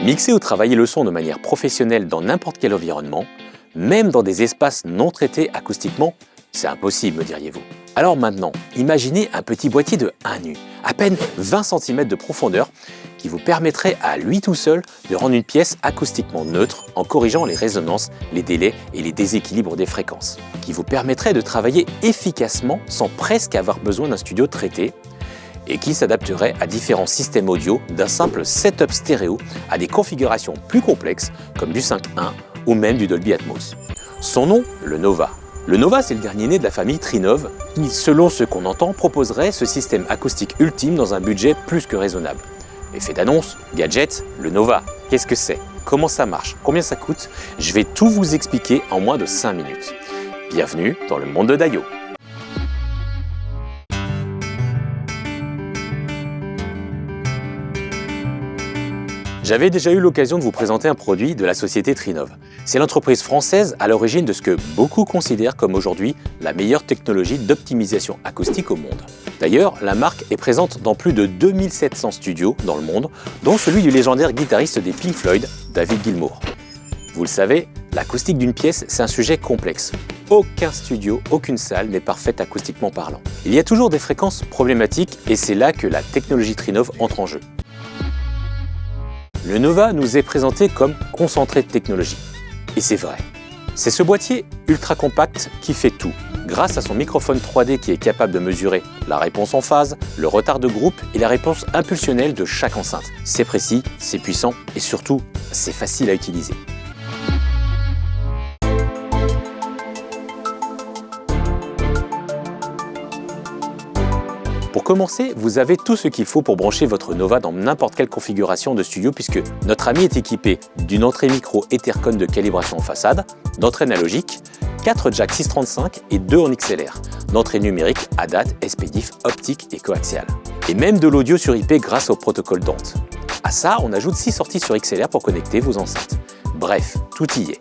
Mixer ou travailler le son de manière professionnelle dans n'importe quel environnement, même dans des espaces non traités acoustiquement, c'est impossible, me diriez-vous. Alors maintenant, imaginez un petit boîtier de 1 nu, à peine 20 cm de profondeur, qui vous permettrait à lui tout seul de rendre une pièce acoustiquement neutre en corrigeant les résonances, les délais et les déséquilibres des fréquences, qui vous permettrait de travailler efficacement sans presque avoir besoin d'un studio traité, et qui s'adapterait à différents systèmes audio d'un simple setup stéréo à des configurations plus complexes comme du 5.1 ou même du Dolby Atmos. Son nom, le Nova. Le Nova, c'est le dernier né de la famille Trinov qui, selon ce qu'on entend, proposerait ce système acoustique ultime dans un budget plus que raisonnable. Effet d'annonce, gadget, le Nova. Qu'est-ce que c'est? Comment ça marche? Combien ça coûte? Je vais tout vous expliquer en moins de 5 minutes. Bienvenue dans le monde de Dayo. J'avais déjà eu l'occasion de vous présenter un produit de la société Trinov. C'est l'entreprise française à l'origine de ce que beaucoup considèrent comme aujourd'hui la meilleure technologie d'optimisation acoustique au monde. D'ailleurs, la marque est présente dans plus de 2700 studios dans le monde, dont celui du légendaire guitariste des Pink Floyd, David Gilmour. Vous le savez, l'acoustique d'une pièce, c'est un sujet complexe. Aucun studio, aucune salle n'est parfaite acoustiquement parlant. Il y a toujours des fréquences problématiques et c'est là que la technologie Trinov entre en jeu. Le Nova nous est présenté comme concentré de technologie. Et c'est vrai. C'est ce boîtier ultra compact qui fait tout, grâce à son microphone 3D qui est capable de mesurer la réponse en phase, le retard de groupe et la réponse impulsionnelle de chaque enceinte. C'est précis, c'est puissant et surtout, c'est facile à utiliser. Pour commencer, vous avez tout ce qu'il faut pour brancher votre Nova dans n'importe quelle configuration de studio puisque notre ami est équipé d'une entrée micro Ethercon de calibration en façade, d'entrée analogique, 4 jacks 635 et 2 en XLR, d'entrée numérique ADAT, SPDIF, optique et coaxial. Et même de l'audio sur IP grâce au protocole DANT. À ça, on ajoute 6 sorties sur XLR pour connecter vos enceintes. Bref, tout y est.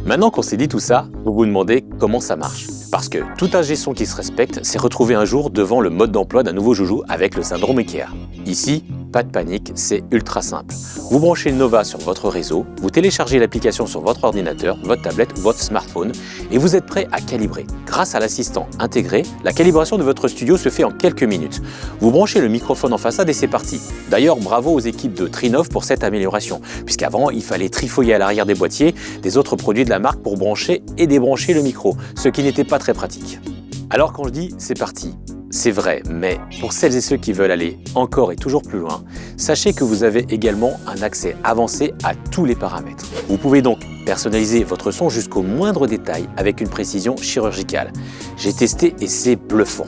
Maintenant qu'on s'est dit tout ça, vous vous demandez comment ça marche. Parce que tout ingé son qui se respecte s'est retrouvé un jour devant le mode d'emploi d'un nouveau joujou avec le syndrome Ikea. Ici, pas de panique, c'est ultra simple. Vous branchez le Nova sur votre réseau, vous téléchargez l'application sur votre ordinateur, votre tablette ou votre smartphone et vous êtes prêt à calibrer. Grâce à l'assistant intégré, la calibration de votre studio se fait en quelques minutes. Vous branchez le microphone en façade et c'est parti. D'ailleurs, bravo aux équipes de Trinov pour cette amélioration, puisqu'avant, il fallait trifouiller à l'arrière des boîtiers des autres produits de la marque pour brancher et débrancher le micro, ce qui n'était pas très pratique. Alors quand je dis c'est parti, c'est vrai, mais pour celles et ceux qui veulent aller encore et toujours plus loin, sachez que vous avez également un accès avancé à tous les paramètres. Vous pouvez donc personnaliser votre son jusqu'au moindre détail avec une précision chirurgicale. J'ai testé et c'est bluffant.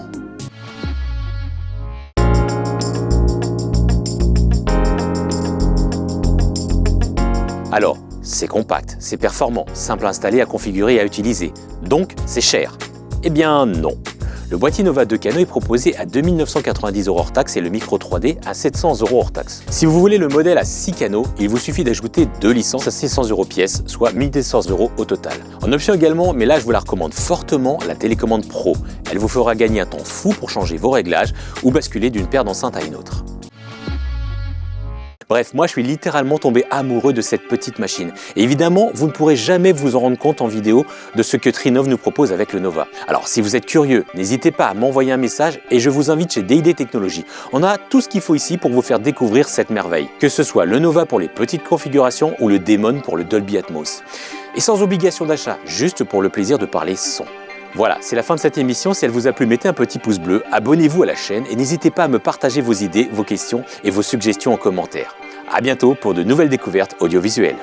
Alors, c'est compact, c'est performant, simple à installer, à configurer et à utiliser. Donc, c'est cher. Eh bien non. Le boîtier Nova 2 canaux est proposé à 2 990 € hors taxe et le micro 3D à 700 € hors taxe. Si vous voulez le modèle à 6 canaux, il vous suffit d'ajouter 2 licences à 600 € pièce, soit 1200 € au total. En option également, mais là je vous la recommande fortement, la télécommande Pro. Elle vous fera gagner un temps fou pour changer vos réglages ou basculer d'une paire d'enceintes à une autre. Bref, moi je suis littéralement tombé amoureux de cette petite machine. Et évidemment, vous ne pourrez jamais vous en rendre compte en vidéo de ce que Trinov nous propose avec le Nova. Alors si vous êtes curieux, n'hésitez pas à m'envoyer un message et je vous invite chez DID Technologies. On a tout ce qu'il faut ici pour vous faire découvrir cette merveille. Que ce soit le Nova pour les petites configurations ou le Demon pour le Dolby Atmos. Et sans obligation d'achat, juste pour le plaisir de parler son. Voilà, c'est la fin de cette émission. Si elle vous a plu, mettez un petit pouce bleu, abonnez-vous à la chaîne et n'hésitez pas à me partager vos idées, vos questions et vos suggestions en commentaire. À bientôt pour de nouvelles découvertes audiovisuelles.